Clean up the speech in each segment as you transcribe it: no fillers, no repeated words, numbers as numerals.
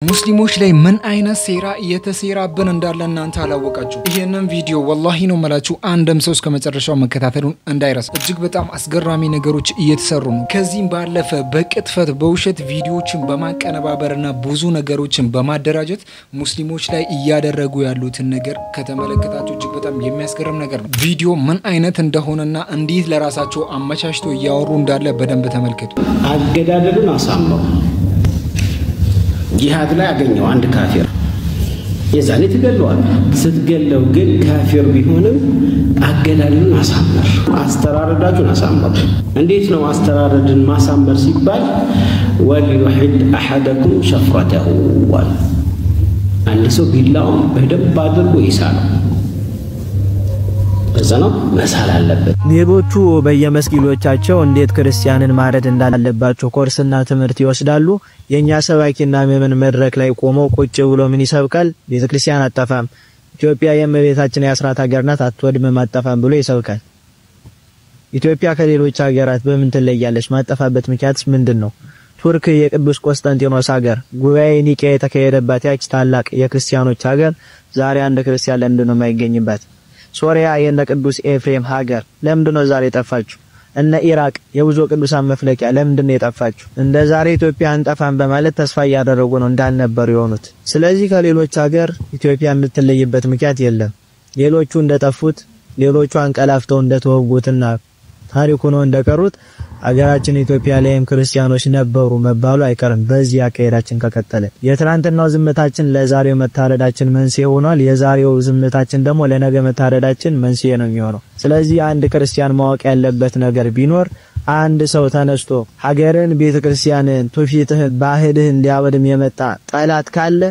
ሙስሊሞች ላይ ምን አይነት ሴራ እየተሰራብን እንዳለ እናንተ አላወቃችሁ። ይሄንን ቪዲዮ ወላሂ ነው መላችሁ አንድም ሰው እስከ መጨረሻው መከታተሉን እንዳይረሳ። እጅግ በጣም አስገራሚ ነገሮች እየተሰሩ ነው። ከዚህም ባለፈ በቅጥፈት በውሸት ቪዲዮዎችን በማቀነባበርና ብዙ ነገሮችን በማደራጀት ሙስሊሞች ላይ እያደረጉ ያሉትን ነገር ከተመለከታችሁ እጅግ በጣም የሚያስገርም ነገር ነው። ቪዲዮ ምን አይነት እንደሆነና እንዴት ለራሳቸው አመቻችተው እያወሩ እንዳለ በደንብ ተመልከቱ። አገዳደሉን አሳምረው ጂሃድ ላይ ያገኘው አንድ ካፊር የዛኔ ትገለዋል። ስትገለው ግን ካፊር ቢሆንም አገዳደሉን አሳምር፣ አስተራረዳችሁን አሳምሩ። እንዴት ነው አስተራረድን ማሳመር ሲባል ወልዩሂድ አሐደኩም ሸፍረተሁ ወል አንድ ሰው ቢላውን በደንብ አድርጎ ይሳለው። በዛው መሳል አለበት። ሌቦቹ በየመስጊዶቻቸው እንዴት ክርስቲያንን ማረድ እንዳለባቸው ኮርስና ትምህርት ይወስዳሉ። የኛ ሰባኪና ምእመን መድረክ ላይ ቆመው ቁጭ ብሎ ምን ይሰብካል? ቤተክርስቲያን አጠፋም፣ ኢትዮጵያ የእመቤታችን የአስራት ሀገር ናት፣ አትወድምም አጠፋም ብሎ ይሰብካል። ኢትዮጵያ ከሌሎች ሀገራት በምን ትለያለች? ማጠፋበት ምክንያትስ ምንድነው? ቱርክ የቅዱስ ቆስጠንጢኖስ ሀገር ጉባኤ ኒቂያ የተካሄደባት ያች ታላቅ የክርስቲያኖች ሀገር ዛሬ አንድ ክርስቲያን ለምንድነው የማይገኝባት? ሶሪያ የነ ቅዱስ ኤፍሬም ሀገር ለምንድነው ዛሬ ጠፋችሁ? እነ ኢራቅ የብዙ ቅዱሳን መፍለቂያ ለምንድነው የጠፋችሁ? እንደ ዛሬ ኢትዮጵያ አንጠፋም በማለት ተስፋ ያደረጉ ነው እንዳልነበሩ የሆኑት። ስለዚህ ከሌሎች ሀገር ኢትዮጵያ የምትለይበት ምክንያት የለም። ሌሎቹ እንደጠፉት ሌሎቹ አንቀላፍተው እንደተወጉትና ታሪኩ ነው እንደቀሩት አገራችን ኢትዮጵያ ላይም ክርስቲያኖች ነበሩ መባሉ አይቀርም። በዚህ አካሄዳችን ከቀጠለ የትናንትናው ዝምታችን ለዛሬው መታረዳችን መንስኤ ሆኗል። የዛሬው ዝምታችን ደግሞ ለነገ መታረዳችን መንስኤ ነው የሚሆነው። ስለዚህ አንድ ክርስቲያን ማወቅ ያለበት ነገር ቢኖር አንድ ሰው ተነስቶ ሀገርን፣ ቤተክርስቲያንን፣ ትውፊትህን፣ ባህልህን ሊያወድም የመጣ ጠላት ካለ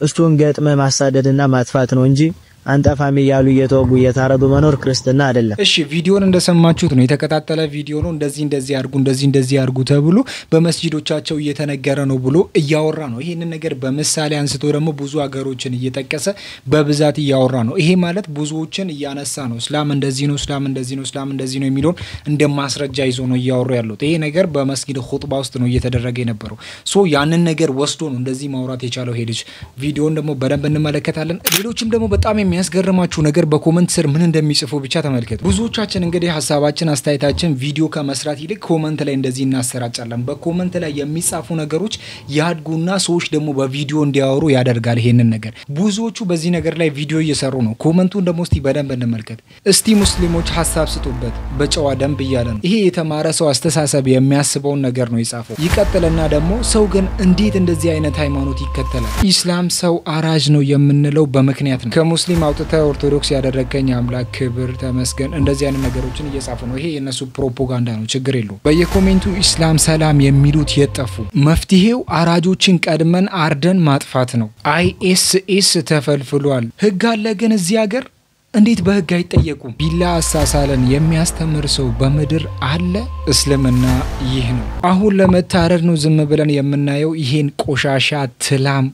እሱን ገጥመ ማሳደድና ማጥፋት ነው እንጂ አንጠፋም ይያሉ እየተወጉ እየታረዱ መኖር ክርስትና አይደለም። እሺ ቪዲዮን እንደሰማችሁት ነው፣ የተከታተለ ቪዲዮ ነው። እንደዚህ ያርጉ እንደዚህ ያርጉ ተብሎ በመስጂዶቻቸው እየተነገረ ነው ብሎ እያወራ ነው። ይሄንን ነገር በምሳሌ አንስቶ ደግሞ ብዙ ሀገሮችን እየጠቀሰ በብዛት እያወራ ነው። ይሄ ማለት ብዙዎችን እያነሳ ነው። እስላም እንደዚህ ነው፣ እስላም እንደዚህ ነው፣ እስላም እንደዚህ ነው የሚሉን እንደማስረጃ ይዞ ነው እያወሩ ያሉት። ይሄ ነገር በመስጊድ ኹጥባ ውስጥ ነው እየተደረገ የነበረው። ሶ ያንን ነገር ወስዶ ነው እንደዚህ ማውራት የቻለው ሄድሽ። ቪዲዮን ደግሞ በደንብ እንመለከታለን። ሌሎችም ደግሞ በጣም የሚያስገርማችሁ ነገር በኮሜንት ስር ምን እንደሚጽፉ ብቻ ተመልከቱ። ብዙዎቻችን እንግዲህ ሐሳባችን አስተያየታችን ቪዲዮ ከመስራት ይልቅ ኮሜንት ላይ እንደዚህ እናሰራጫለን። በኮሜንት ላይ የሚጻፉ ነገሮች ያድጉና ሰዎች ደግሞ በቪዲዮ እንዲያወሩ ያደርጋል። ይሄንን ነገር ብዙዎቹ በዚህ ነገር ላይ ቪዲዮ እየሰሩ ነው። ኮሜንቱን ደግሞ እስቲ በደንብ እንመልከት። እስቲ ሙስሊሞች ሐሳብ ስጡበት በጨዋ ደንብ እያለ ነው። ይሄ የተማረ ሰው አስተሳሰብ የሚያስበውን ነገር ነው የጻፈው። ይቀጥልና ደግሞ ሰው ግን እንዴት እንደዚህ አይነት ሃይማኖት ይከተላል? ኢስላም ሰው አራጅ ነው የምንለው በምክንያት ነው። ከሙስሊም አውጥተ ኦርቶዶክስ ያደረከኝ አምላክ ክብር ተመስገን እንደዚህ አይነት ነገሮችን እየጻፉ ነው። ይሄ የነሱ ፕሮፓጋንዳ ነው፣ ችግር የለውም። በየኮሜንቱ ኢስላም ሰላም የሚሉት የጠፉ መፍትሄው አራጆችን ቀድመን አርደን ማጥፋት ነው። አይኤስኤስ ተፈልፍሏል። ህግ አለ ግን እዚህ ሀገር እንዴት በህግ አይጠየቁም? ቢላ አሳሳለን የሚያስተምር ሰው በምድር አለ? እስልምና ይህ ነው። አሁን ለመታረድ ነው ዝም ብለን የምናየው ይሄን ቆሻሻ ትላም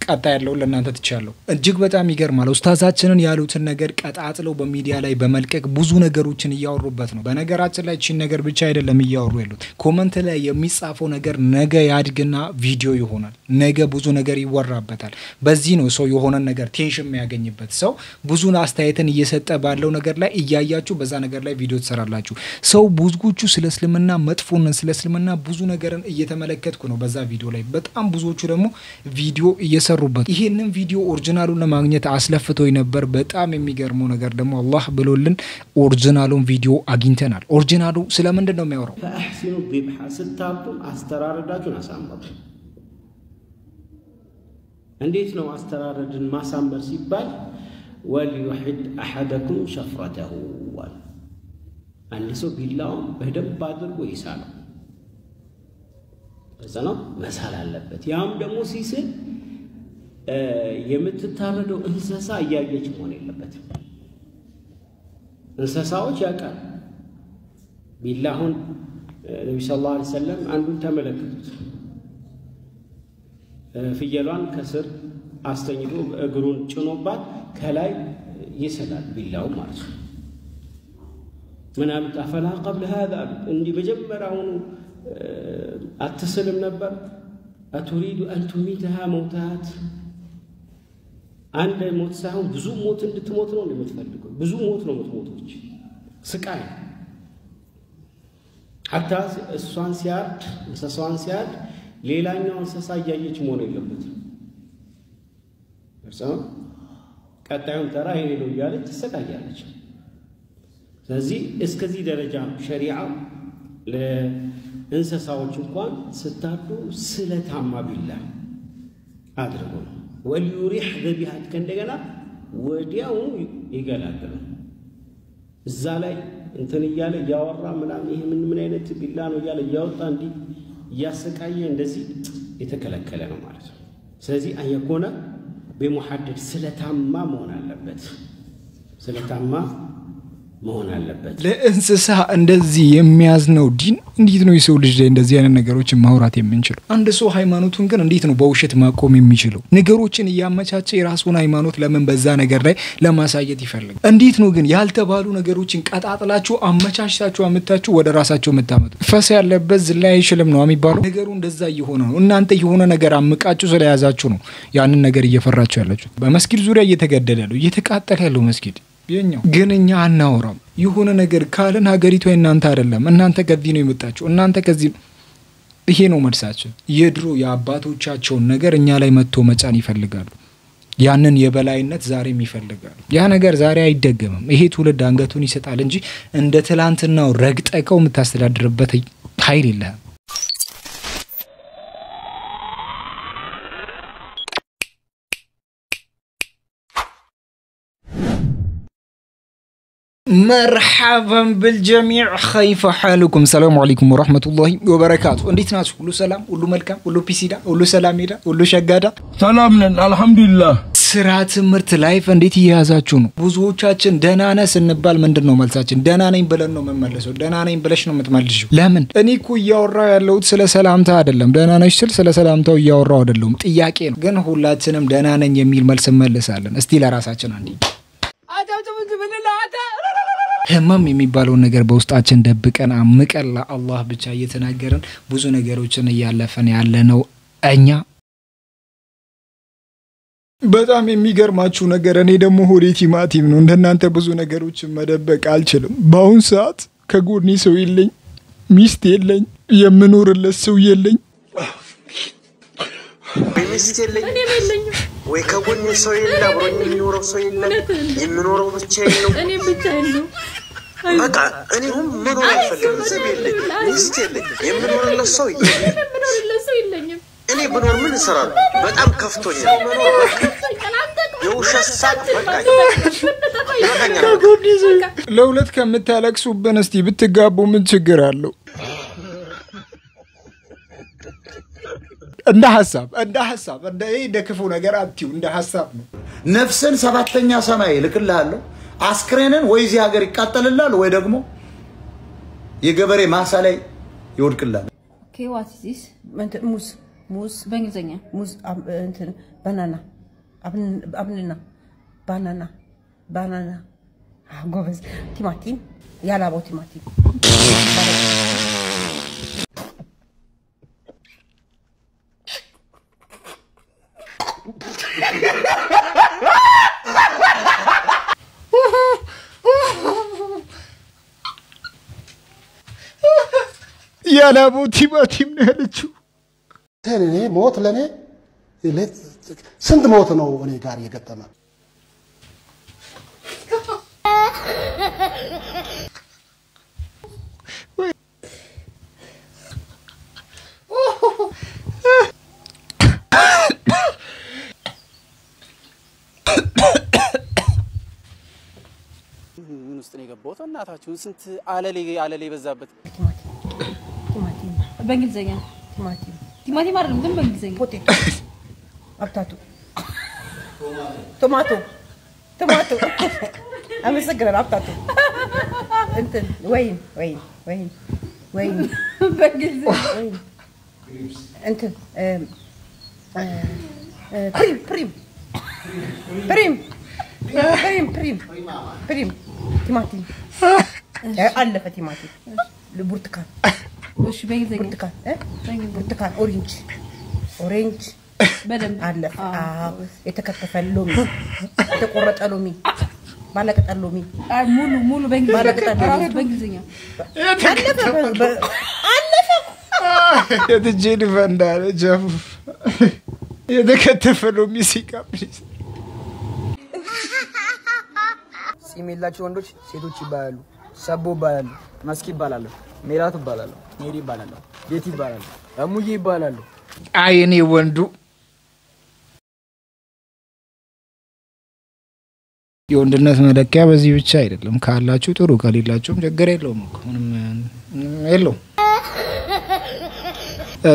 ቀጣ ያለው ለእናንተ ትቻለው። እጅግ በጣም ይገርማል። ኡስታዛችንን ያሉትን ነገር ቀጣጥለው በሚዲያ ላይ በመልቀቅ ብዙ ነገሮችን እያወሩበት ነው። በነገራችን ላይ እቺን ነገር ብቻ አይደለም እያወሩ ያሉት። ኮሜንት ላይ የሚጻፈው ነገር ነገ ያድግና ቪዲዮ ይሆናል። ነገ ብዙ ነገር ይወራበታል። በዚህ ነው ሰው የሆነ ነገር ቴንሽን የሚያገኝበት። ሰው ብዙ አስተያየትን እየሰጠ ባለው ነገር ላይ እያያችሁ በዛ ነገር ላይ ቪዲዮ ትሰራላችሁ። ሰው ብዙዎቹ ስለ እስልምና መጥፎነት ስለ እስልምና ብዙ ነገርን እየተመለከትኩ ነው በዛ ቪዲዮ ላይ። በጣም ብዙዎቹ ደግሞ ቪዲዮ እየሰሩበት። ይሄንን ቪዲዮ ኦሪጂናሉን ለማግኘት አስለፍቶኝ ነበር። በጣም የሚገርመው ነገር ደግሞ አላህ ብሎልን ኦሪጂናሉን ቪዲዮ አግኝተናል። ኦሪጂናሉ ስለምንድን ነው የሚያወራው? ፈአህሲኑ ذبح ስታጡ አስተራረዳችሁን አሳምሩ። እንዴት ነው አስተራረድን ማሳመር ሲባል ወልዩሂድ አሐደኩም ሸፍረተሁ ወል አንድ ሰው ቢላውን በደንብ አድርጎ ይሳለው። በዛው መሳል አለበት። ያም ደግሞ ሲስል የምትታረደው እንስሳ እያየች መሆን የለበትም። እንስሳዎች ያውቃል። ቢላሁን ነብዩ ሰለላሁ ዐለይሂ ወሰለም አንዱን ተመለከቱት። ፍየሏን ከስር አስተኝቶ እግሩን ጭኖባት ከላይ ይሰላል ቢላው ማለት ነው። ምን አሉት? አፈላ قبل هذا እንዲህ በጀመራው አትስልም ነበር? أتريد أن تميتها موتات عند موت ساهم بزو موت اللي تموتنا اللي متفلقوا بزو موتنا متموتوش سكاي حتى السوان سياد ليلانيو انسسا እያየች መሆን የለበትም እርሷ ቀጣዩን ተራ ይሄ ነው እያለች ተሰቃያለች ስለዚህ እስከዚህ ደረጃ ሸሪዓው ለእንስሳዎች እንኳን ስታዱ ስለታማ ቢላ አድርጎ ወልዩሪህ ذبيحት ከእንደገና ወዲያው ይገላግላል እዛ ላይ እንትን ይያለ ያወራ ምናምን ይሄ ምን አይነት ቢላ ነው ይያለ ያወጣ እንዲ ያሰቃየ እንደዚህ የተከለከለ ነው ማለት ነው ስለዚህ አየኮና በሙሐደድ ስለታማ መሆን አለበት ስለታማ መሆን አለበት ለእንስሳ እንደዚህ የሚያዝነው ዲን እንዴት ነው የሰው ልጅ ላይ እንደዚህ አይነት ነገሮችን ማውራት የምንችለው አንድ ሰው ሃይማኖቱን ግን እንዴት ነው በውሸት ማቆም የሚችለው ነገሮችን ያመቻቸ የራሱን ሃይማኖት ለምን በዛ ነገር ላይ ለማሳየት ይፈልጋል እንዴት ነው ግን ያልተባሉ ነገሮችን ቀጣጥላችሁ አመቻችታችሁ አመጣችሁ ወደ ራሳችሁ መታመጡ ፈስ ያለበት ዝላይ አይችልም ነው የሚባለው ነገሩ እንደዛ እየሆነ ነው እናንተ የሆነ ነገር አምቃችሁ ስለያዛችሁ ነው ያንን ነገር እየፈራችሁ ያላችሁ በመስጊድ ዙሪያ እየተገደለ ነው እየተቃጠለ ያለው መስጊድ የኛው ግን እኛ አናወራም ይሁን ነገር ካለን ሀገሪቱ እናንተ አይደለም እናንተ ከዚህ ነው የመጣችሁ እናንተ ከዚህ ይሄ ነው መልሳቸው የድሮ ያባቶቻቸው ነገር እኛ ላይ መጥቶ መጫን ይፈልጋሉ ያንን የበላይነት ዛሬም ይፈልጋሉ ያ ነገር ዛሬ አይደገምም ይሄ ትውልድ አንገቱን ይሰጣል እንጂ እንደ ትላንትናው ረግጠቀው የምታስተዳድርበት ኃይል የለም مرحبا بالجميع كيف حالكم السلام عليكم ورحمة الله وبركاته እንዴት ናችሁ ሁሉ ሰላም ሁሉ መልካም ሁሉ ፒሲዳ ሁሉ ሰላም ሄዳ ሁሉ ሸጋዳ ሰላም ነን አልহামዱሊላህ ስራ ትምርት ላይፍ እንዴት ይያዛችሁ ነው ብዙዎቻችን ደህና ነን ስንባል ምንድነው መልሳችን ደህና ነኝ ብለን ነው መመለሰው ደህና ነኝ ብለሽ ነው የምትመልሺው ለምን እኔ እኮ ያወራው ያለው ስለ ሰላምታ አይደለም ደህና ነሽ ስለ ሰላምታው ያወራው አይደለም ጥያቄ ነው ግን ሁላችንም ደህና ነኝ የሚል መልስ መልሳለን እስቲ ለራሳችን አንዴ ህመም የሚባለው ነገር በውስጣችን ደብቀን አምቀን ለአላህ ብቻ እየተናገረን ብዙ ነገሮችን ያያለፈን ያለነው እኛ በጣም የሚገርማችሁ ነገር እኔ ደግሞ ሆዴ ቲማቲም ነው እንደናንተ ብዙ ነገሮችን መደበቅ አልችልም ባሁን ሰዓት ከጎኔ ሰው የለኝ ሚስት የለኝ የምኖርለት ሰው የለኝ ሚስት የለኝ ወይ ከጎኔ ሰው የለ አብሮኝ የሚኖረው ሰው የለ የምኖረው ብቻዬን ነው እኔ ብቻዬን ነው በቃ እኔም መኖር አልፈልግም ዘብ የለኝ ሚስት የለኝ የምኖርለት ሰው የለኝ እኔ ብኖር ምን እሰራለሁ በጣም ከፍቶኛል መኖር የውሸት ሳቅ በቃ ለሁለት ከምታለቅሱብን እስቲ ብትጋቡ ምን ችግር አለው እንደ ሐሳብ እንደ ይሄ ደክፉ ነገር አትዩ እንደ ሐሳብ ነው ነፍስን ሰባተኛ ሰማይ ልክልሃለሁ አስክሬንን ወይ እዚህ ሀገር ይቃጠልልሃል ወይ ደግሞ የገበሬ ማሳ ላይ ይወድቅልሃል Okay, what is this? Moose, በእንግሊዘኛ ሙዝ እንትን ባናና ባናና ጎበዝ ቲማቲም ያላቦ ቲማቲም ያላቦ ቲማቲም ነው ያለችው ተኔ ሞት ለኔ ስንት ሞት ነው እኔ ጋር የገጠመ ምን ውስጥ ነው የገባው እናታችሁ ስንት አለሌ በዛበት ቲማቲም በእንግሊዘኛ ቲማቲም አይደለም ግን በእንግሊዘኛ ፖቴቶ አብታቱ ቶማቶ አመሰግናለሁ አብታቱ እንትን ወይን በእንግሊዘኛ ወይን እንትን ፕሪም ቲማቲም አለፈ ቲማቲም ብርቱካን እሺ በእንግሊዘኛ ብርቱካን ኦሬንጅ ኦሬንጅ በደንብ አለ የተከተፈ ሎሚ የተቆረጠ ሎሚ ባለቅጠል ሎሚ ሙሉ በእንግሊዝኛ አለፈ የትጄን ፈንዳለ ጀፉ የተከተፈ ሎሚ ሲቃብሪስ ሲሜላቸው ወንዶች ሴቶች ይባላሉ ሰቦ ይባላሉ መስኪ ይባላሉ ሜላት ይባላሉ ሜሪ ይባላሉ ቤት ይባላሉ አሙዬ ይባላሉ አይኔ ወንዱ የወንድነት መለኪያ በዚህ ብቻ አይደለም ካላችሁ ጥሩ ከሌላችሁም ችግር የለውም ምንም የለውም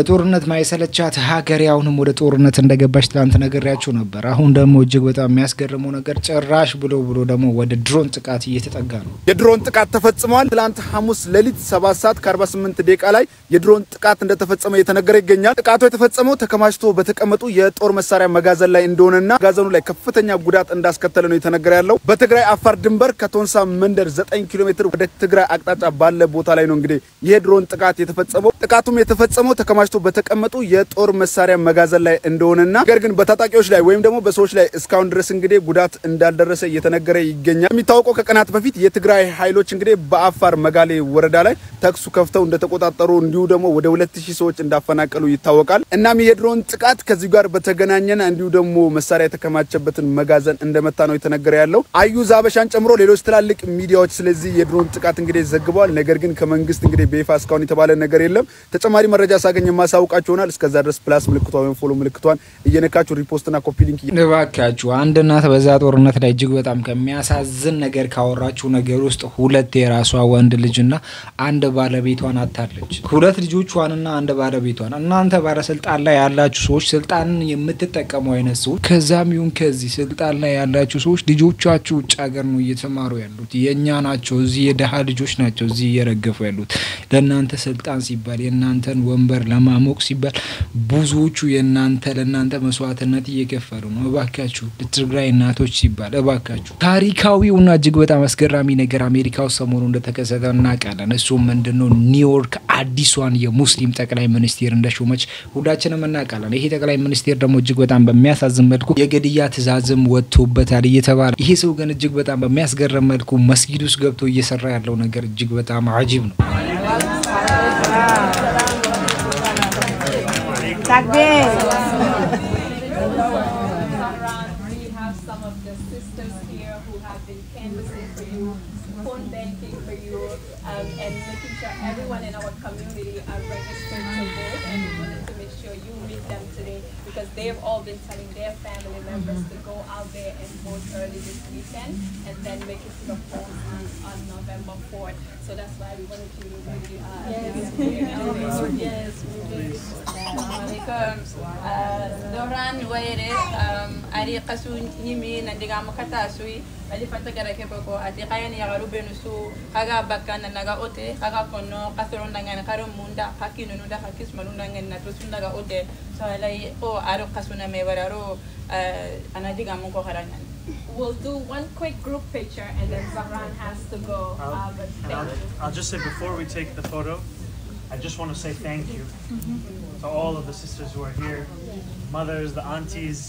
ጦርነት ማይሰለቻት ሀገር ያውንም ወደ ጦርነት እንደገባች ትላንት ነገርያችሁ ነበር አሁን ደግሞ እጅግ በጣም የሚያስገርመው ነገር ጭራሽ ብሎ ደግሞ ወደ ድሮን ጥቃት እየተጠጋ ነው የድሮን ጥቃት ተፈጽሟል ትላንት ሐሙስ ሌሊት 7:48 ደቂቃ ላይ የድሮን ጥቃት እንደተፈጸመ እየተነገረ ይገኛል ጥቃቱ የተፈጸመው ተከማችቶ በተቀመጡ የጦር መሳሪያ መጋዘን ላይ እንደሆነና መጋዘኑ ላይ ከፍተኛ ጉዳት እንዳስከተለ ነው የተነገረ ያለው በትግራይ አፋር ድንበር ከቶንሳ መንደር 9 ኪሎ ሜትር ወደ ትግራይ አቅጣጫ ባለ ቦታ ላይ ነው እንግዲህ የድሮን ጥቃት የተፈጸመው ጥቃቱም የተፈጸመው ተከማችቶ በተቀመጡ የጦር መሳሪያ መጋዘን ላይ እንደሆነና ነገር ግን በታጣቂዎች ላይ ወይም ደግሞ በሰዎች ላይ እስካሁን ድረስ እንግዲህ ጉዳት እንዳልደረሰ እየተነገረ ይገኛል የሚታወቀው ከቀናት በፊት የትግራይ ኃይሎች እንግዲህ በአፋር መጋሌ ወረዳ ላይ ተኩስ ከፍተው እንደተቆጣጠሩ እንዲሁ ደግሞ ወደ 2000 ሰዎች እንዳፈናቀሉ ይታወቃል እናም የድሮን ጥቃት ከዚህ ጋር በተገናኘና እንዲሁ ደግሞ መሳሪያ የተከማቸበትን መጋዘን እንደመታ ነው የተነገረ ያለው አዩዝ አበሻን ጨምሮ ሌሎች ትላልቅ ሚዲያዎች ስለዚህ የድሮን ጥቃት እንግዲህ ዘግበዋል ነገር ግን ከመንግስት እንግዲህ በይፋ እስካሁን የተባለ ነገር የለም ተጨማሪ መረጃ ሳገኝ ማሳውቃችሁናል እስከዛ ድረስ ፕላስ ምልክቷን ወይም ፎሎ ምልክቷን እየነካችሁ ሪፖስትና ኮፒ ሊንክ እባካችሁ አንድ እናት በዛ ጦርነት ላይ እጅግ በጣም ከሚያሳዝን ነገር ካወራችሁ ነገር ውስጥ ሁለት የራሷ ወንድ ልጅና አንድ ባለቤቷን አታለች ሁለት ልጆቿንና አንድ ባለቤቷን እናንተ ባለስልጣን ላይ ያላችሁ ሰዎች ስልጣንን የምትጠቀሙ አይነት ሰዎች ከዛም ይሁን ከዚህ ስልጣን ላይ ያላችሁ ሰዎች ልጆቻችሁ ውጭ ሀገር ነው እየተማሩ ያሉት የኛ ናቸው እዚህ የደሃ ልጆች ናቸው እዚህ እየረገፉ ያሉት ለእናንተ ስልጣን ሲባል የእናንተን ወንበር ለማሞቅ ሲባል ብዙዎቹ ለእናንተ መስዋዕትነት እየከፈሉ ነው እባካችሁ ለትግራይ እናቶች ሲባል እባካችሁ ታሪካዊውና እጅግ በጣም አስገራሚ ነገር አሜሪካው ሰሞኑ እንደተከሰተ እናውቃለን እሱም ምንድነው ኒውዮርክ አዲሷን የሙስሊም ጠቅላይ ሚኒስትር እንደሾመች ሁላችንም እናውቃለን ይሄ ጠቅላይ ሚኒስትር ደግሞ እጅግ በጣም በሚያሳዝን መልኩ የግድያ ትዕዛዝም ወጥቶበታል እየተባለ ይሄ ሰው ግን እጅግ በጣም በሚያስገርም መልኩ መስጊድ ውስጥ ገብቶ እየሰራ ያለው ነገር እጅግ በጣም አጂብ ነው Takbir. We have some of the sisters here who have been canvassing for you, phone banking for you, and making sure everyone in our community are registered to vote. And we wanted to make sure you meet them today because they've all been telling their family members to go out there and vote early this weekend and then make it to the polls on November 4th. So that's why we wanted you to really Yes, Doran waire ari qasu yimi nandiga makata sui ali fatagara ke bako ati kaya ni yagaru benusu kaga bakana naga ote kaga kono kasron dangan karo munda hakinu nunda hakis manunda ngen na tusunda ga ote so alai o aro kasuna me wararo anadiga munko haranan We'll do one quick group picture and then Zahran has to go. I'll just say before we take the photo, I just want to say thank you to all of the sisters who are here, mothers, the aunties.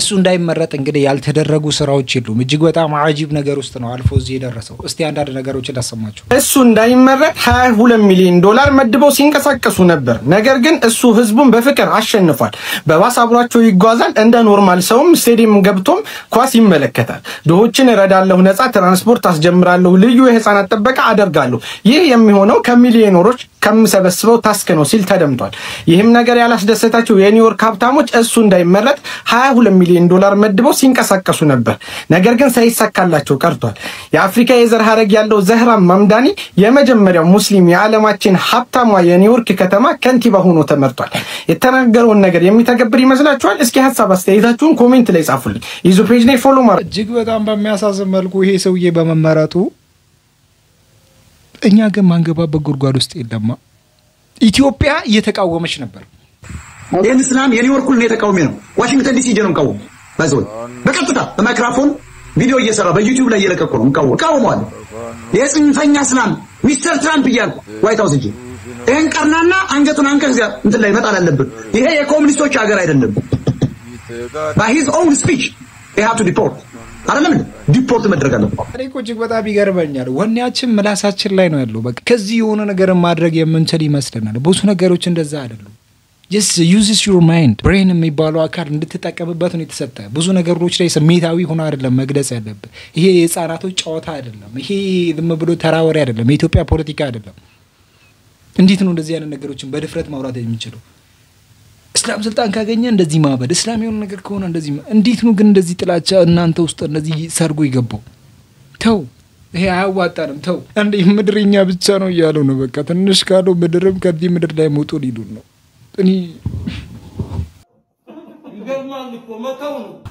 እሱ እንዳይመረጥ እንግዲህ ያልተደረጉ ስራዎች የሉም እጅግ በጣም አጂብ ነገር ውስጥ ነው አልፎ እዚህ የደረሰው እስቲ አንዳንድ ነገሮችን ላሰማችሁ እሱ እንዳይመረጥ 22 ሚሊዮን ዶላር መድበው ሲንቀሳቀሱ ነበር ነገር ግን እሱ ህዝቡን በፍቅር አሸንፏል በባስ አብሯቸው ይጓዛል እንደ ኖርማል ሰውም ስቴዲየም ገብቶም ኳስ ይመለከታል ድሆችን እረዳለሁ ነፃ ትራንስፖርት አስጀምራለሁ ልዩ የህፃናት ጥበቃ አደርጋለሁ ይህ የሚሆነው ከሚሊዮነሮች ከምሰበስበው ታስክ ነው ሲል ተደምጧል ይህም ነገር ያላስደሰታቸው የኒውዮርክ ሀብታሞች እሱ እንዳይመረጥ 22 ሚሊዮን ዶላር መድበው ሲንቀሳቀሱ ነበር ነገር ግን ሳይሳካላቸው ቀርቷል የአፍሪካ የዘር ሐረግ ያለው ዘህራን ማምዳኒ የመጀመሪያው ሙስሊም የዓለማችን ሀብታሟ የኒውዮርክ ከተማ ከንቲባ ሆኖ ተመርጧል የተናገረውን ነገር የሚተገብር ይመስላችኋል እስኪ ሐሳብ አስተያየታችሁን ኮሜንት ላይ ጻፉልኝ ይዙ ፔጅ ላይ ፎሎ ማድረግ እጅግ በጣም በሚያሳዝን መልኩ ይሄ ሰውዬ በመመረጡ እኛ ግን ማንገባበት ጉድጓድ ውስጥ የለማ ኢትዮጵያ እየተቃወመች ነበር ይሄን እስላም የኒውዮርኩን ነው የተቃወመ ነው ዋሽንግተን ዲሲ ጀነም ቃወም ባይዘው በቀጥታ በማይክሮፎን ቪዲዮ እየሰራ በዩቲዩብ ላይ እየለቀቀ ነው ቃወመዋል የጽንፈኛ እስላም ሚስተር ትራምፕ ይያል ዋይት ሃውስ እጂ ይሄን ቀርናና አንገቱን አንከን እዚያ እንትን ላይ መጣል አለብን። ይሄ የኮሙኒስቶች ሀገር አይደለም። by his own speech they have to deport አይደለም ዲፖርት መድረግ አለበት። እኔ እኮ እጅግ በጣም ይገርመኛል። ወኔያችን ምላሳችን ላይ ነው ያለው። በቃ ከዚህ የሆነ ነገር ማድረግ የምንችል ይመስለናል። ብዙ ነገሮች እንደዛ አይደሉም። just uses your mind brain የሚባለው አካል እንድትጠቀምበት ነው የተሰጠ። ብዙ ነገሮች ላይ ስሜታዊ ሆነ አይደለም መግለጽ ያለበት። ይሄ የጻናቶች ጨዋታ አይደለም። ይሄ ዝም ብሎ ተራወሪ አይደለም። የኢትዮጵያ ፖለቲካ አይደለም። እንዴት ነው እንደዚህ ያለ ነገሮችን በድፍረት ማውራት የሚችለው? እስላም ስልጣን ካገኘ እንደዚህ ማበድ፣ እስላም የሆነ ነገር ከሆነ እንደዚህ እንዴት ነው ግን እንደዚህ ጥላቻ እናንተ ውስጥ እንደዚህ ሰርጎ ይገባው? ተው፣ ይሄ አያዋጣንም። ተው፣ አንዴ ምድርኛ ብቻ ነው እያሉ ነው። በቃ ትንሽ ካለው ምድርም ከዚህ ምድር ላይ ሞቶ ሊሉን ነው። እኔ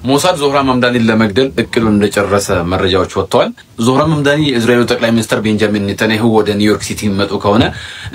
ሞሳድ ዞህራን መምዳኒን ለመግደል እቅዱን እንደጨረሰ መረጃዎች ወጥተዋል። ዞህራን መምዳኒ የእስራኤሉ ጠቅላይ ሚኒስትር ቤንጃሚን ኔታንያሁ ወደ ኒውዮርክ ሲቲ መጡ ከሆነ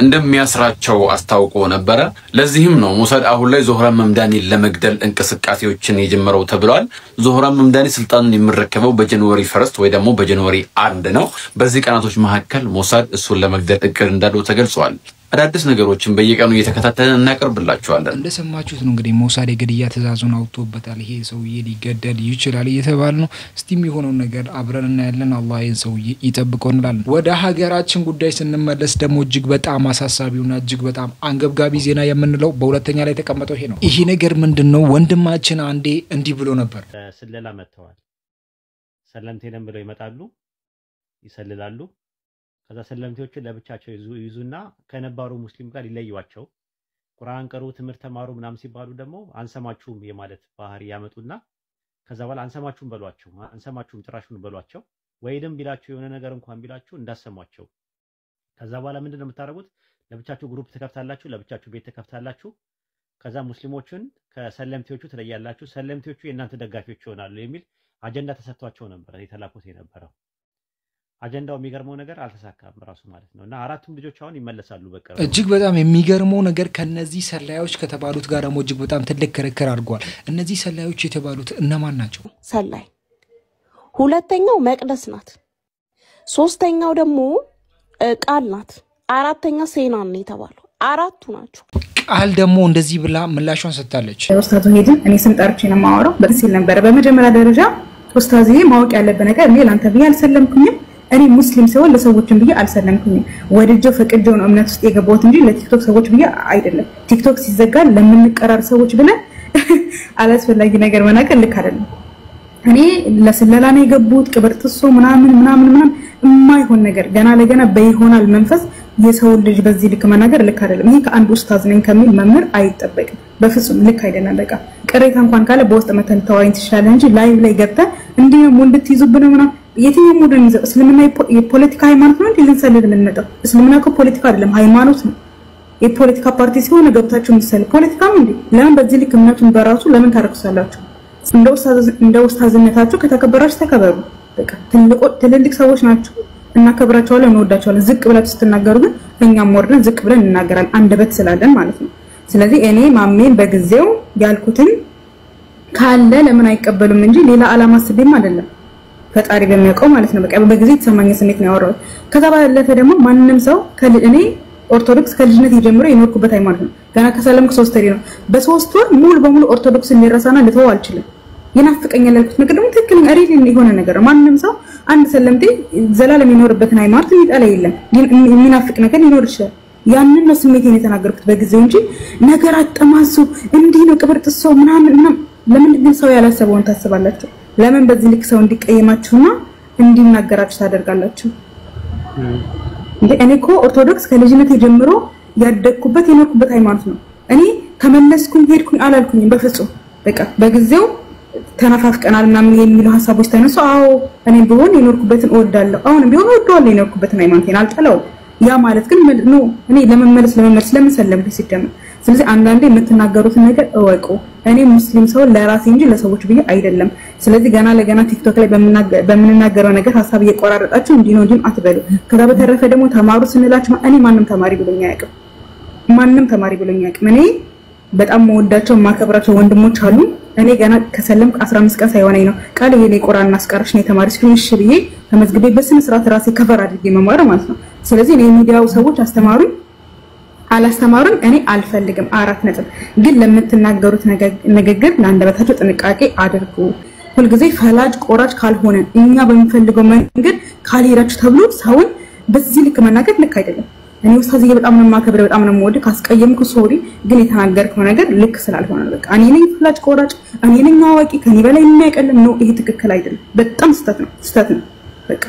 እንደሚያስራቸው አስታውቆ ነበረ። ለዚህም ነው ሞሳድ አሁን ላይ ዞህራን መምዳኒን ለመግደል እንቅስቃሴዎችን የጀመረው ተብሏል። ዞህራን መምዳኒ ስልጣኑን የሚረከበው በጃንዋሪ 1 ወይ ደግሞ በጃንዋሪ 1 ነው። በዚህ ቀናቶች መካከል ሞሳድ እሱን ለመግደል እቅድ እንዳለው ተገልጿል። አዳዲስ ነገሮችን በየቀኑ እየተከታተልን እናቀርብላችኋለን። እንደሰማችሁት ነው እንግዲህ ሞሳድ የግድያ ትዕዛዙን አውጥቶበታል። ይሄ ሰውዬ ሊገደል ይችላል እየተባለ ነው። እስቲ የሚሆነው ነገር አብረን እናያለን። አላህ ይህን ሰውዬ ይጠብቀው እንላለን። ወደ ሀገራችን ጉዳይ ስንመለስ ደግሞ እጅግ በጣም አሳሳቢውና እጅግ በጣም አንገብጋቢ ዜና የምንለው በሁለተኛ ላይ ተቀመጠው ይሄ ነው። ይሄ ነገር ምንድነው? ወንድማችን አንዴ እንዲህ ብሎ ነበር። ስለላ መተዋል። ሰለምቴንም ብለው ይመጣሉ፣ ይሰልላሉ። ከዛ ሰለምቴዎችን ለብቻቸው ይዙና ከነባሩ ሙስሊም ጋር ይለዩዋቸው። ቁርአን ቀሩ፣ ትምህርት ተማሩ ምናምን ሲባሉ ደግሞ አንሰማችሁም የማለት ባህሪ ያመጡና ከዛ በኋላ አንሰማችሁም በሏቸው፣ አንሰማችሁም ጭራሹን በሏቸው። ወይንም ቢላችሁ የሆነ ነገር እንኳን ቢላችሁ እንዳሰሟቸው። ከዛ በኋላ ምንድነው የምታደርጉት? ለብቻችሁ ግሩፕ ተከፍታላችሁ፣ ለብቻችሁ ቤት ተከፍታላችሁ። ከዛ ሙስሊሞችን ከሰለምቴዎቹ ትለያላችሁ፣ ሰለምቴዎቹ የእናንተ ደጋፊዎች ይሆናሉ የሚል አጀንዳ ተሰጥቷቸው ነበር የተላኩት የነበረው። አጀንዳው የሚገርመው ነገር አልተሳካም ራሱ ማለት ነውና አራቱም ልጆች አሁን ይመለሳሉ በቀር። እጅግ በጣም የሚገርመው ነገር ከነዚህ ሰላዮች ከተባሉት ጋር ደግሞ እጅግ በጣም ትልቅ ክርክር አድርጓል። እነዚህ ሰላዮች የተባሉት እነማን ናቸው? ሰላይ፣ ሁለተኛው መቅደስ ናት፣ ሶስተኛው ደግሞ ቃል ናት፣ አራተኛ ሴናን ነው የተባለው። አራቱ ናቸው። ቃል ደግሞ እንደዚህ ብላ ምላሿን ሰጥታለች። ኡስታዙ ሄድን እኔ ስም ጠርቼ ነው የማወራው በሲል ነበር። በመጀመሪያ ደረጃ ኡስታዝዬ ማወቅ ያለበት ነገር እኔ ላንተ ብዬ አልሰለምኩኝም። እኔ ሙስሊም ሰው ለሰዎችም ብዬ አልሰለምኩኝም። ወደጀው ፈቅጀው ነው እምነት ውስጥ የገባሁት እንጂ ለቲክቶክ ሰዎች ብዬ አይደለም። ቲክቶክ ሲዘጋ ለምንቀራር ሰዎች ብለን አላስፈላጊ ነገር መናገር ልክ አይደለም። እኔ ለስለላ ነው የገቡት ቅብር ጥሶ ምናምን የማይሆን ነገር ገና ለገና በይሆናል መንፈስ የሰው ልጅ በዚህ ልክ መናገር ልክ አይደለም። ይሄ ከአንድ ኡስታዝ ነኝ ከሚል መምህር አይጠበቅም። በፍጹም ልክ አይደለም። በቃ ቅሬታ እንኳን ካለ በውስጥ መተን ተዋይን ትችላለህ እንጂ ላይቭ ላይ ገብተህ እንዲህ ነው እንድትይዙብን ምናምን የትኛው ሞዴል ይዘው እስልምና የፖለቲካ ሃይማኖት ነው እንዴ? ልንሰልል የምንመጣው እስልምና እኮ ፖለቲካ አይደለም ሃይማኖት ነው። የፖለቲካ ፓርቲ ሲሆን ገብታችሁ ምሳሌ ፖለቲካ ነው እንዴ? ለምን በዚህ ልክ እምነቱን በራሱ ለምን ታረክሳላችሁ? እንደ ኡስታዝነታችሁ ከተከበራችሁ ተከበሩ። በቃ ትልልቅ ሰዎች ናቸው እናከብራቸዋለን፣ እንወዳቸዋለን። ዝቅ ብላችሁ ስትናገሩ ግን እኛም ወርደን ዝቅ ብለን እናገራለን፣ አንደበት ስላለን ማለት ነው። ስለዚህ እኔ ማሜን በጊዜው ያልኩትን ካለ ለምን አይቀበሉም እንጂ ሌላ አላማ ስቤም አይደለም። ፈጣሪ በሚያውቀው ማለት ነው። በቃ በጊዜ የተሰማኝ ስሜት ነው ያወራሁት። ከዛ ባለፈ ደግሞ ማንንም ሰው እኔ ኦርቶዶክስ ከልጅነት ጀምሮ የኖርኩበት ሃይማኖት ነው። ገና ከሰለምኩ 3 ወር ነው። በ3 ወር ሙሉ በሙሉ ኦርቶዶክስ እንዲረሳና ልተው አልችልም። ይናፍቀኛል ያልኩት ነገር ደግሞ ትክክለኛ ሪል የሆነ ነገር ነው። ማንንም ሰው አንድ ሰለምቴ ዘላለም የሚኖርበትን ሃይማኖት የሚጠላ የለም። የሚናፍቅ ነገር ሊኖር ይችላል። ያንን ነው ስሜቴን የተናገርኩት በጊዜው እንጂ ነገር አጠማሱ እንዲህ ነው ቅብር ጥሶ ምናምን ለምን ግን ሰው ያላሰበውን ታስባላችሁ? ለምን በዚህ ልክ ሰው እንዲቀየማችሁና እንዲናገራችሁ ታደርጋላችሁ? እኔ እኮ ኦርቶዶክስ ከልጅነት ጀምሮ ያደግኩበት የኖርኩበት ሃይማኖት ነው። እኔ ተመለስኩኝ ሄድኩኝ አላልኩኝም በፍጹም። በቃ በጊዜው ተነፋፍቀናል ምናምን የሚሉ ሐሳቦች ተነሱ። አዎ እኔ ቢሆን የኖርኩበትን እወዳለሁ። አሁንም ቢሆን እወዳለሁ የኖርኩበትን ሃይማኖቴን አልጠላውም። ያ ማለት ግን ነው እኔ ለመመለስ ለምን ሰለምኩ ሲጀምር። ስለዚህ አንዳንዴ የምትናገሩትን ነገር እወቁ። እኔ ሙስሊም ሰው ለራሴ እንጂ ለሰዎች ብዬ አይደለም። ስለዚህ ገና ለገና ቲክቶክ ላይ በምንናገረው ነገር ሐሳብ እየቆራረጣችሁ እንዲህ ነው እንዲህ አትበሉ። ከዛ በተረፈ ደግሞ ተማሩ ስንላችሁ እኔ ማንም ተማሪ ብሎኝ አያውቅም። እኔ በጣም መወዳቸው ማከብራቸው ወንድሞች አሉ። እኔ ገና ከሰለምኩ 15 ቀን ሳይሆነኝ ነው ቃል የኔ ቁርአን አስቀርሽ ነው ተማሪ ስለሽ ብዬ ተመዝግቤ በስነ ስርዓት ራሴ ከቨር አድርጌ መማር ማለት ነው። ስለዚህ እኔ ሚዲያው ሰዎች አስተማሩኝ። አላስተማሩን። እኔ አልፈልግም 4 ነጥብ። ግን ለምትናገሩት ንግግር ለአንደበታችሁ ጥንቃቄ አድርጉ። ሁልጊዜ ፈላጭ ቆራጭ ካልሆነ እኛ በሚፈልገው መንገድ ካልሄዳችሁ ተብሎ ሰውን በዚህ ልክ መናገር ልክ አይደለም። እኔ ኡስታዝዬ በጣም ነው የማከብረው፣ በጣም ነው የምወደው። ካስቀየምኩ ሶሪ፣ ግን የተናገርከው ነገር ልክ ስላልሆነ በቃ እኔ ነኝ ፈላጭ ቆራጭ፣ እኔ ነኝ አዋቂ፣ ከኔ በላይ የሚያቀልም ነው። ይሄ ትክክል አይደለም። በጣም ስህተት ነው። በቃ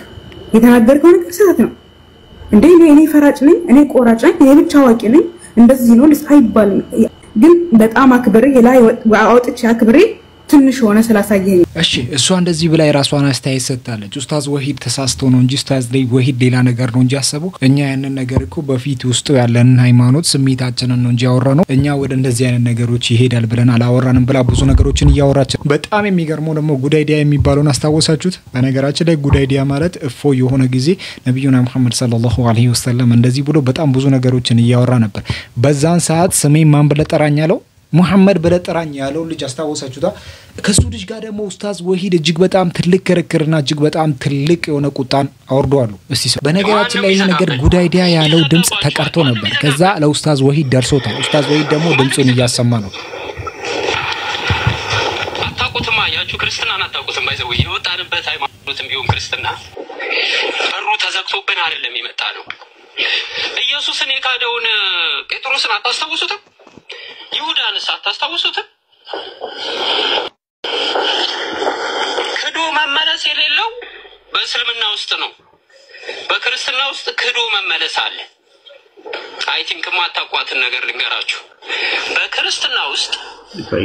የተናገርከው ነገር ስህተት ነው። እንዴ እኔ ፈራጭ ነኝ፣ እኔ ቆራጭ ነኝ፣ እኔ ብቻ አዋቂ ነኝ እንደዚህ ነው ልስ አይባልም። ግን በጣም አክብሬ ላይ አውጥቼ አክብሬ ትንሽ ሆነ ስላሳየኝ እሺ እሷ እንደዚህ ብላ የራሷን አስተያየት ሰጥታለች። ኡስታዝ ወሂድ ተሳስቶ ነው እንጂ ኡስታዝ ወሂድ ሌላ ነገር ነው እንጂ ያሰበው እኛ ያንን ነገር እኮ በፊት ውስጥ ያለንን ሃይማኖት ስሜታችንን ነው እንጂ ያወራነው እኛ ወደ እንደዚህ አይነት ነገሮች ይሄዳል ብለን አላወራንም ብላ ብዙ ነገሮችን እያወራች። በጣም የሚገርመው ደግሞ ጉዳይዲያ የሚባለውን አስታወሳችሁት? በነገራችን ላይ ጉዳይዲያ ማለት እፎ የሆነ ጊዜ ነብዩና መሐመድ ሰለላሁ ዐለይሂ ወሰለም እንደዚህ ብሎ በጣም ብዙ ነገሮችን እያወራ ነበር። በዛን ሰዓት ስሜን ማን ብለህ ጠራኝ አለው? ሙሐመድ ብለህ ጥራኝ ያለው ልጅ አስታወሳችሁታ? ከሱ ልጅ ጋር ደግሞ ኡስታዝ ወሂድ እጅግ በጣም ትልቅ ክርክርና እጅግ በጣም ትልቅ የሆነ ቁጣን አወርደዋል። እስቲ በነገራችን ላይ ይሄ ነገር ጉዳይዲያ ያለው ድምጽ ተቀርቶ ነበር። ከዛ ለኡስታዝ ወሂድ ደርሶታል። ኡስታዝ ወሂድ ደግሞ ድምጹን እያሰማ ነው። አታውቁትማ፣ ያችሁ ክርስትናን አታውቁትም። ባይዘው የወጣንበት ሃይማኖትም ቢሆን ክርስትና በሩ ተዘግቶብን አይደለም የመጣ ነው። ኢየሱስን የካደውን ጴጥሮስን አታስታውሱትም? ይሁዳንስ አታስታውሱትም? ክዶ መመለስ የሌለው በእስልምና ውስጥ ነው። በክርስትና ውስጥ ክዶ መመለስ አለ። አይ ቲንክ ማታቋትን ነገር ልንገራችሁ። በክርስትና ውስጥ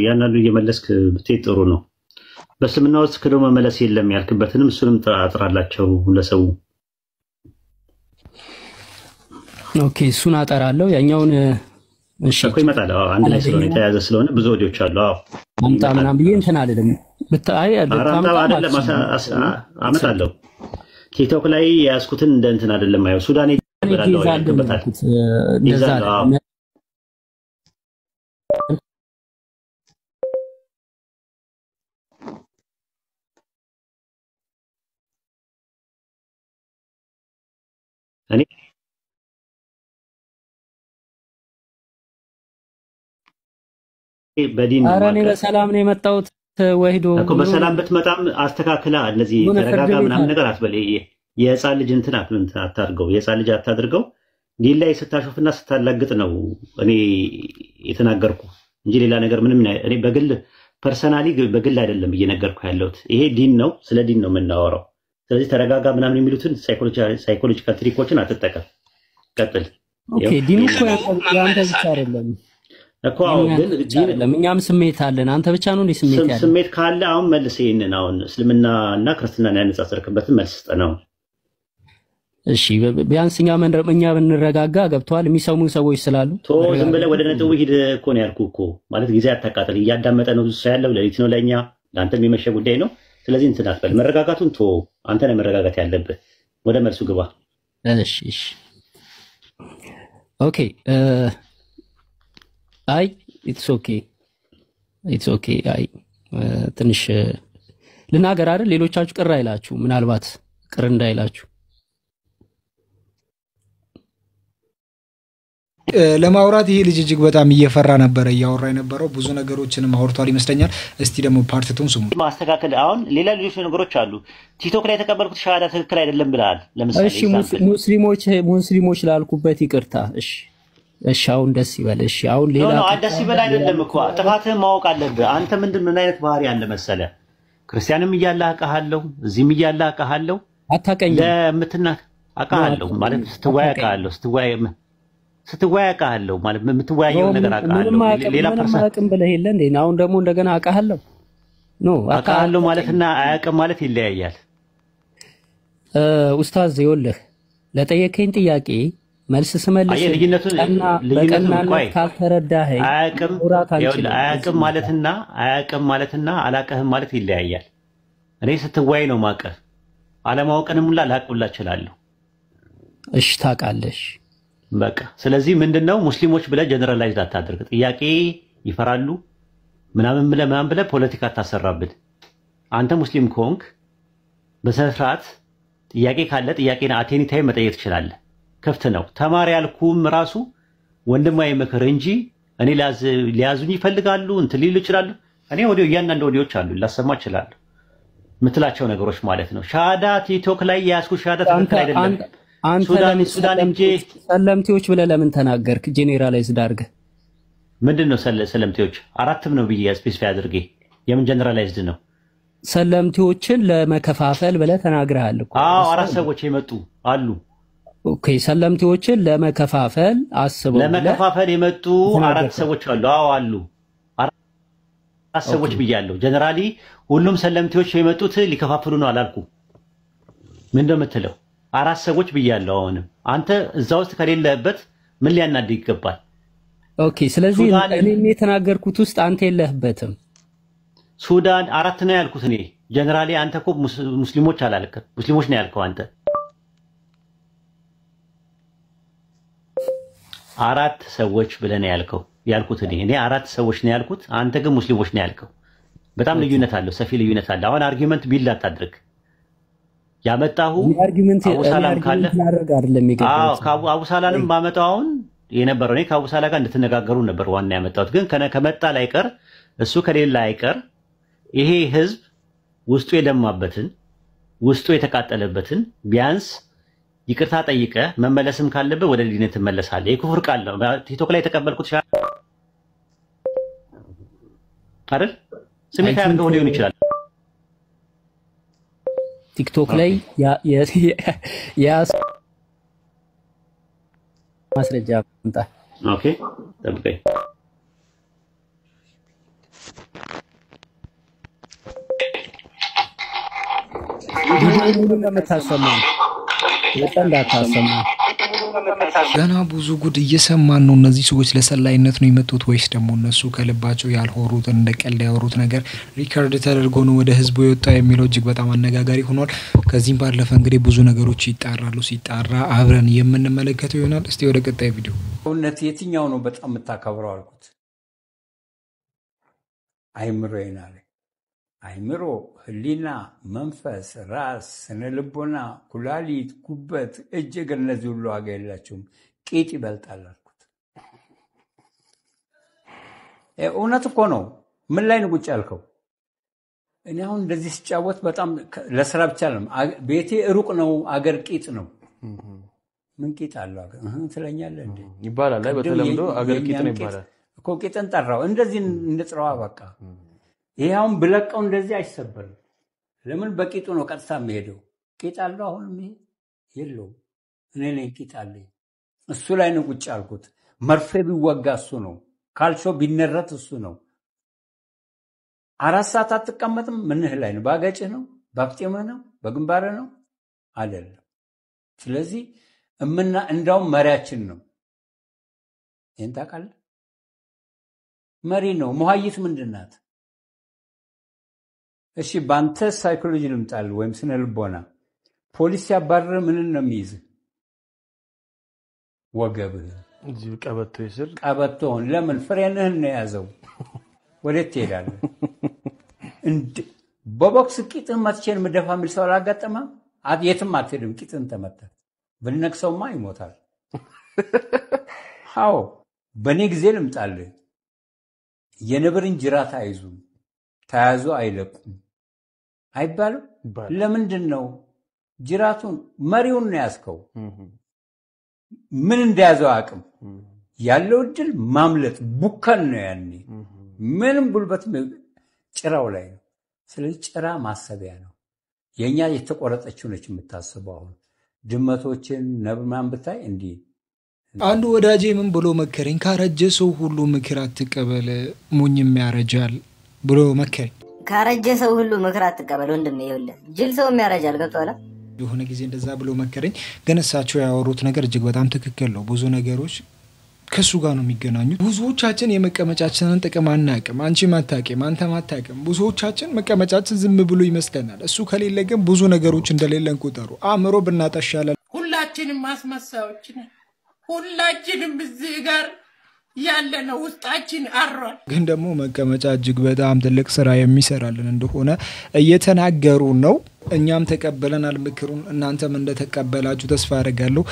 ያናሉ እየመለስክ ብትሄድ ጥሩ ነው። በእስልምና ውስጥ ክዶ መመለስ የለም ያልክበትንም እሱንም አጥራላቸው ለሰው። ኦኬ እሱን አጠራለሁ። ያኛውን እሺ እኮ ይመጣል። አንድ ላይ ስለሆነ የተያዘ ስለሆነ ብዙ ወዲዎች አሉ። አምጣ ምናምን ብዬ እንትን አይደለም ብታይ አይደለም አመጣለሁ። ቲክቶክ ላይ ያስኩትን እንደ እንትን አይደለም አይው ሱዳን ይገባላል ያልከበታል እንደዛ እኔ በዲን አረኔ በሰላም ነው የመጣሁት። ወሂዶ እኮ በሰላም ብትመጣም አስተካክላ እንደዚህ ተረጋጋ ምናምን ነገር አትበል። የህፃን ልጅ እንትን አታድርገው፣ የህፃን ልጅ አታድርገው። ዲን ላይ ስታሾፍና ስታላግጥ ነው እኔ የተናገርኩ እንጂ ሌላ ነገር ምንም። እኔ በግል ፐርሰናሊ በግል አይደለም እየነገርኩ ያለሁት። ይሄ ዲን ነው፣ ስለ ዲን ነው የምናወራው። ስለዚህ ተረጋጋ ምናምን የሚሉትን ሳይኮሎጂካል ትሪኮችን አትጠቀም። ቀጥል። ኦኬ ዲኑ እኮ ያንተ ብቻ አይደለም እኮ ግን እኛም ስሜት አለን። አንተ ብቻ ነው እንዴ ስሜት ያለ? ስሜት ካለ አሁን መልስ ይሄንን አሁን እስልምና እና ክርስትናን ያነጻጸርክበትን መልስ ነው። እሺ ቢያንስ እኛ ብንረጋጋ ገብቷል። የሚሰሙ ሰዎች ስላሉ ዝም ብለህ ወደ ነጥቡ ሂድ እኮ ነው ያልኩህ እኮ። ማለት ጊዜ አታቃጥል። እያዳመጠ ነው ብዙ ሰው ያለው። ሌሊት ነው ለኛ፣ ለአንተም የመሸ ጉዳይ ነው። ስለዚህ እንትን አትበል። መረጋጋቱን አንተ ነህ መረጋጋት ያለብህ። ወደ መልሱ ግባ። እሺ ኦኬ አይ ኢትስ ኦኬ አይ ትንሽ ልናገር አይደል? ሌሎቻችሁ ቅር አይላችሁ፣ ምናልባት ቅር እንዳይላችሁ ለማውራት ይሄ ልጅ እጅግ በጣም እየፈራ ነበር እያወራ የነበረው። ብዙ ነገሮችንም አውርቷል ይመስለኛል። እስቲ ደግሞ ፓርቲቱን ስሙ። ማስተካከል አሁን ሌላ ልጆች ነገሮች አሉ። ቲክቶክ ላይ የተቀበልኩት ሻሃዳ ትክክል አይደለም ብለሃል። ለምሳሌ እሺ ሙስሊሞች ላልኩበት ይቅርታ። እሺ አሁን ደስ ይበል። እሺ አሁን ሌላ ደስ ይበል አይደለም እኮ ጥፋትህን ማወቅ አለብህ። አንተ ምን አይነት ባህሪ ያለ መሰለ? ክርስቲያንም እያለህ አውቃለሁ፣ እዚህም እያለህ አውቃለሁ። አታውቀኝም አውቃለሁ ማለት ስትወያይ አውቃለሁ ማለት የምትወያየው ነገር አውቃለሁ። ሌላ ፐርሰን ብለህ የለ እንዴ? አሁን ደግሞ እንደገና አውቃለሁ አውቃለሁ ማለትና አያውቅም ማለት ይለያያል። ኡስታዝ ይኸውልህ ለጠየቀኝ ጥያቄ መልስ ስመልስ በቀናነት ካልተረዳኸኝ አያውቅም ማለትና አላውቅህም ማለት ይለያያል። እኔ ስትወያይ ነው ማውቅህ፣ አለማወቅንም ሁላ ላውቅላ እችላለሁ። እሺ ታውቃለሽ በቃ። ስለዚህ ምንድነው ሙስሊሞች ብለህ ጀነራላይዝ አታድርግ። ጥያቄ ይፈራሉ ምናምን ብለህ ፖለቲካ አታሰራብን። አንተ ሙስሊም ከሆንክ በስነ ስርዓት ጥያቄ ካለ ጥያቄን አቴኒ ታይም መጠየቅ ትችላለህ። ክፍት ነው። ተማሪ ያልኩም ራሱ ወንድማዊ ምክር እንጂ እኔ ሊያዙኝ ይፈልጋሉ እንትን ሊሉ ይችላሉ። እኔ ወዲያው እያንዳንዱ ወዲያዎች አሉ ላሰማ ይችላል ምትላቸው ነገሮች ማለት ነው። ሻሃዳ ቲክቶክ ላይ ያስኩ ሻሃዳ ትክክል አይደለም። ሱዳን እንጂ ሰለምቴዎች ብለህ ለምን ተናገርክ? ጄኔራላይዝድ አድርገህ ምንድነው ሰለምቴዎች? አራትም ነው ብዬ ስፔሲፋይ አድርጌ የምን ጀነራላይዝድ ነው? ሰለምቴዎችን ለመከፋፈል ብለህ ተናግረሃል እኮ። አዎ አራት ሰዎች የመጡ አሉ። ኦኬ ሰለምቴዎችን ለመከፋፈል አስበው ለመከፋፈል የመጡ አራት ሰዎች አሉ። አዎ አሉ አራት ሰዎች ብያለሁ። ጀነራሊ ሁሉም ሰለምቴዎች የመጡት ሊከፋፍሉ ነው አላልኩ። ምንድነው የምትለው? አራት ሰዎች ብያለሁ። አሁንም አንተ እዛ ውስጥ ከሌለህበት ምን ሊያናድድ ይገባል? ኦኬ ስለዚህ እኔ የተናገርኩት ውስጥ አንተ የለህበትም። ሱዳን አራት ነው ያልኩት እኔ ጀነራሊ። አንተ እኮ ሙስሊሞች አላልክም፣ ሙስሊሞች ነው ያልከው አንተ። አራት ሰዎች ብለህ ነው ያልኩት እኔ አራት ሰዎች ነው ያልኩት፣ አንተ ግን ሙስሊሞች ነው ያልከው። በጣም ልዩነት አለው፣ ሰፊ ልዩነት አለ። አሁን አርጊውመንት ቢል አታድርግ። ያመጣሁ አቡ ሰላም ካለ አቡ ሰላምም ባመጣው አሁን የነበረው እኔ ከአቡ ሰላም ጋር እንድትነጋገሩ ነበር ዋና ያመጣሁት። ግን ከመጣ ላይቀር እሱ ከሌላ አይቀር ይሄ ህዝብ ውስጡ የደማበትን ውስጡ የተቃጠለበትን ቢያንስ ይቅርታ ጠይቀ መመለስም ካለበት ወደ ዲነት ትመለሳለህ። የኩፍር ቃል ነው። ቲክቶክ ላይ የተቀበልኩት አይደል? ስሜት ያርገው ሊሆን ይችላል። ቲክቶክ ላይ ማስረጃ አምጣ። ኦኬ ጠብቀኝ። ገና ብዙ ጉድ እየሰማን ነው። እነዚህ ሰዎች ለሰላይነት ነው የመጡት ወይስ ደግሞ እነሱ ከልባቸው ያልሆሩትን እንደ ቀልድ ያወሩት ነገር ሪከርድ ተደርጎ ነው ወደ ህዝቡ የወጣ የሚለው እጅግ በጣም አነጋጋሪ ሆኗል። ከዚህም ባለፈ እንግዲህ ብዙ ነገሮች ይጣራሉ። ሲጣራ አብረን የምንመለከተው ይሆናል። እስቲ ወደ ቀጣይ ቪዲዮ። እውነት የትኛው ነው በጣም የምታከብረው አልኩት። አይምሮ ይናል አይምሮ፣ ህሊና፣ መንፈስ፣ ራስ፣ ስነልቦና፣ ኩላሊት፣ ጉበት፣ እጅ፣ እግር እነዚህ ሁሉ ዋጋ የላቸውም። ቂጥ ይበልጣል አልኩት። እውነት እኮ ነው። ምን ላይ ነው ቁጭ ያልከው? እኔ አሁን እንደዚህ ሲጫወት በጣም ለስራ ብቻ ነው። ቤቴ ሩቅ ነው፣ አገር ቂጥ ነው። ምን ቂጥ አለው ትለኛለህ እንዴ? ይባላል ላይ በተለምዶ አገር ቂጥ ነው ይባላል እኮ። ቂጥን ጠራው እንደዚህ እንጥራዋ በቃ። ይሄ አሁን ብለቀው እንደዚህ አይሰበርም። ለምን? በቂጡ ነው ቀጥታ የሚሄደው። ቂጥ አለው አሁን የለውም። እኔ ነኝ ቂጥ አለኝ። እሱ ላይ ነው ቁጭ ያልኩት። መርፌ ቢወጋ እሱ ነው፣ ካልሾ ቢነረት እሱ ነው። 4 ሰዓት አትቀመጥም። ምንህ ላይ ነው? ባገጭህ ነው? ባፍጤምህ ነው? በግንባርህ ነው? አይደለም። ስለዚህ እንዳውም መሪያችን ነው። ይህን ታውቃለህ? መሪ ነው። ሙሀይት ምንድን ናት? እሺ በአንተ ሳይኮሎጂ ልምጣል ወይም ስነ ልቦና። ፖሊስ ሲያባርር ምንን ነው የሚይዝህ? ወገብህ፣ እዚህ ቀበቶ ይስር ቀበቶህን። ለምን? ፍሬንህን ነው የያዘው። ወዴት ትሄዳለህ? በቦክስ ቂጥህን መትቼን ምደፋ የሚል ሰው አላጋጠመህም? የትም አትሄድም። ቂጥህን ተመተህ ብነክሰውማ ይሞታል። አዎ በእኔ ጊዜ ልምጣልህ። የነብርን ጅራት አይዙም፣ ተያዙ አይለቁም አይባልም። ለምንድን ነው? ጅራቱን መሪውን ነው ያዝከው። ምን እንደያዘው አቅም ያለው እድል ማምለጥ ቡካን ነው። ያኔ ምንም ጉልበት ጭራው ላይ ነው። ስለዚህ ጭራ ማሰቢያ ነው። የኛ የተቆረጠችው ነች የምታስበው። አሁን ድመቶችን ነብማን ብታይ እንዲህ አንዱ ወዳጄ ምን ብሎ መከረኝ? ካረጀ ሰው ሁሉ ምክር አትቀበል ሞኝም ያረጃል ብሎ መከረኝ። ካረጀ ሰው ሁሉ ምክር አትቀበል ወንድሜ። ይኸውልህ ጅል ሰውም ያረጃል። ገብቶሃል? የሆነ ጊዜ እንደዛ ብሎ መከረኝ። ግን እሳቸው ያወሩት ነገር እጅግ በጣም ትክክል ነው። ብዙ ነገሮች ከሱ ጋር ነው የሚገናኙት። ብዙዎቻችን የመቀመጫችንን ጥቅም አናቅም። አንቺም አታቂም፣ አንተም አታቅም። ብዙዎቻችን መቀመጫችን ዝም ብሎ ይመስለናል። እሱ ከሌለ ግን ብዙ ነገሮች እንደሌለን ቁጠሩ። አእምሮ ብናጠሻለን። ሁላችንም ማስመሳዮች ነን። ሁላችንም እዚህ ጋር ያለነው ውስጣችን አሯል። ግን ደግሞ መቀመጫ እጅግ በጣም ትልቅ ስራ የሚሰራልን እንደሆነ እየተናገሩ ነው። እኛም ተቀበለናል ምክሩን። እናንተም እንደተቀበላችሁ ተስፋ አደርጋለሁ።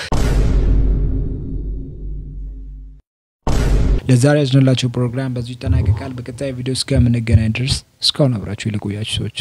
ለዛሬ ያዝንላችሁ ፕሮግራም በዚህ ተጠናቀቃል። በቀጣይ ቪዲዮ እስከምንገናኝ ድረስ እስካሁን አብራችሁ ይልቁያችሁ ሰዎች